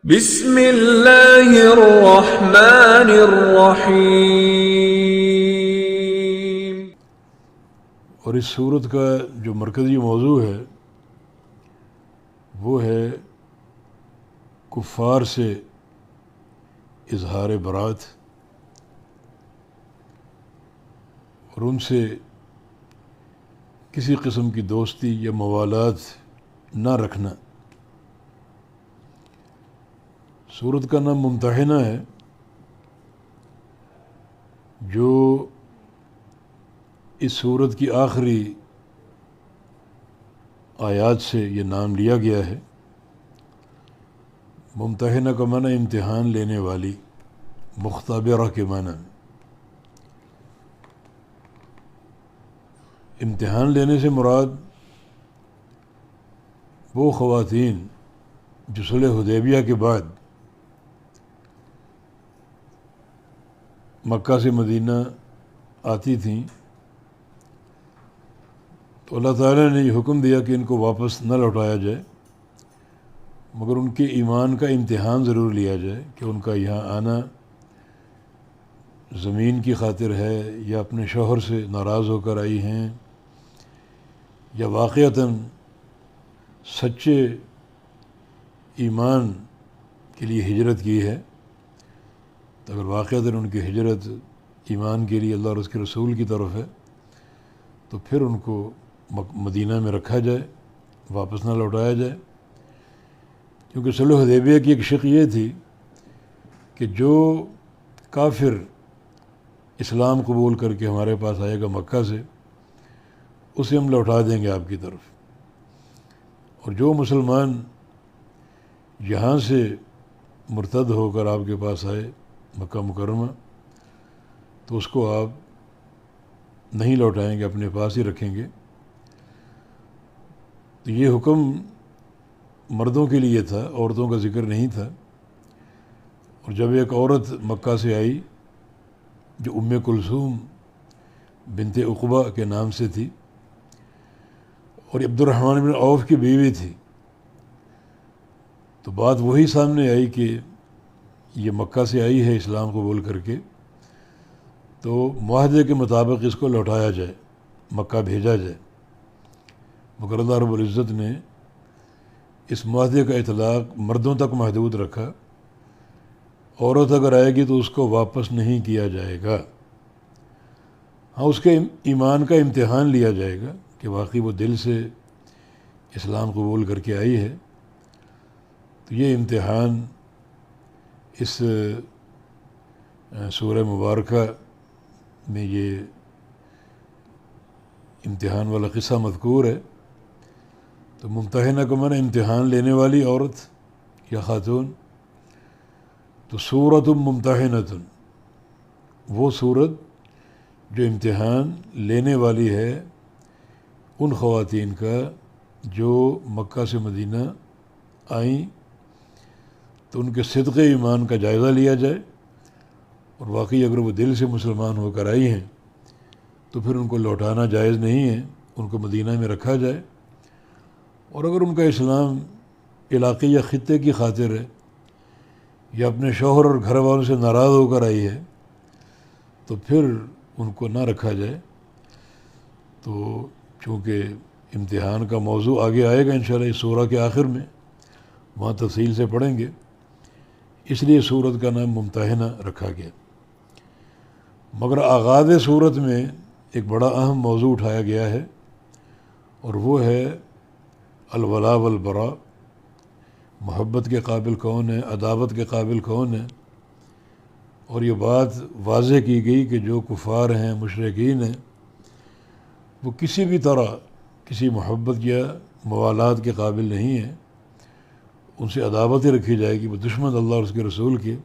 بسم اللہ الرحمن الرحیم۔ اور اس صورت کا جو مرکزی موضوع ہے وہ ہے کفار سے اظہار برات اور ان سے کسی قسم کی دوستی یا موالات نہ رکھنا۔ صورت کا نام ممتحنہ ہے، جو اس صورت کی آخری آیات سے یہ نام لیا گیا ہے۔ ممتحنہ کا معنی امتحان لینے والی، مختبرہ کے معنی میں۔ امتحان لینے سے مراد وہ خواتین جو صلح حدیبیہ کے بعد مکہ سے مدینہ آتی تھیں، تو اللہ تعالیٰ نے یہ حکم دیا کہ ان کو واپس نہ لوٹایا جائے، مگر ان کے ایمان کا امتحان ضرور لیا جائے کہ ان کا یہاں آنا زمین کی خاطر ہے یا اپنے شوہر سے ناراض ہو کر آئی ہیں یا واقعتاً سچے ایمان کے لیے ہجرت کی ہے۔ تو اگر واقعتاً ان کی ہجرت ایمان کے لیے اللہ اور اس کے رسول کی طرف ہے تو پھر ان کو مدینہ میں رکھا جائے، واپس نہ لوٹایا جائے، کیونکہ صلح حدیبیہ کی ایک شق یہ تھی کہ جو کافر اسلام قبول کر کے ہمارے پاس آئے گا مکہ سے، اسے ہم لوٹا دیں گے آپ کی طرف، اور جو مسلمان یہاں سے مرتد ہو کر آپ کے پاس آئے مکہ مکرمہ، تو اس کو آپ نہیں لوٹائیں گے، اپنے پاس ہی رکھیں گے۔ تو یہ حکم مردوں کے لیے تھا، عورتوں کا ذکر نہیں تھا۔ اور جب ایک عورت مکہ سے آئی جو ام کلثوم بنت عقبہ کے نام سے تھی اور عبد الرحمن بن عوف کی بیوی تھی، تو بات وہی سامنے آئی کہ یہ مکہ سے آئی ہے اسلام قبول کر کے، تو معاہدے کے مطابق اس کو لوٹایا جائے، مکہ بھیجا جائے، مگر اللہ رب العزت نے اس معاہدے کا اطلاق مردوں تک محدود رکھا۔ عورت اگر آئے گی تو اس کو واپس نہیں کیا جائے گا، ہاں اس کے ایمان کا امتحان لیا جائے گا کہ واقعی وہ دل سے اسلام قبول کر کے آئی ہے۔ تو یہ امتحان اس سورہ مبارکہ میں یہ امتحان والا قصہ مذکور ہے۔ تو ممتحنہ کا معنی امتحان لینے والی عورت یا خاتون۔ تو سورۃ ممتحنۃ، وہ صورت جو امتحان لینے والی ہے ان خواتین کا جو مکہ سے مدینہ آئیں، تو ان کے صدق ایمان کا جائزہ لیا جائے، اور واقعی اگر وہ دل سے مسلمان ہو کر آئی ہیں تو پھر ان کو لوٹانا جائز نہیں ہے، ان کو مدینہ میں رکھا جائے۔ اور اگر ان کا اسلام علاقے یا خطے کی خاطر ہے یا اپنے شوہر اور گھر والوں سے ناراض ہو کر آئی ہے تو پھر ان کو نہ رکھا جائے۔ تو چونکہ امتحان کا موضوع آگے آئے گا انشاءاللہ اس سورہ کے آخر میں، وہاں تفصیل سے پڑھیں گے، اس لیے سورت کا نام ممتحنہ رکھا گیا۔ مگر آغاز سورت میں ایک بڑا اہم موضوع اٹھایا گیا ہے، اور وہ ہے الولاء والبراء، محبت کے قابل کون ہے، عداوت کے قابل کون ہے۔ اور یہ بات واضح کی گئی کہ جو کفار ہیں، مشرکین ہیں، وہ کسی بھی طرح کسی محبت یا موالات کے قابل نہیں ہیں، ان سے عداوت ہی رکھی جائے گی، وہ دشمن اللہ اور اس کے رسول کے۔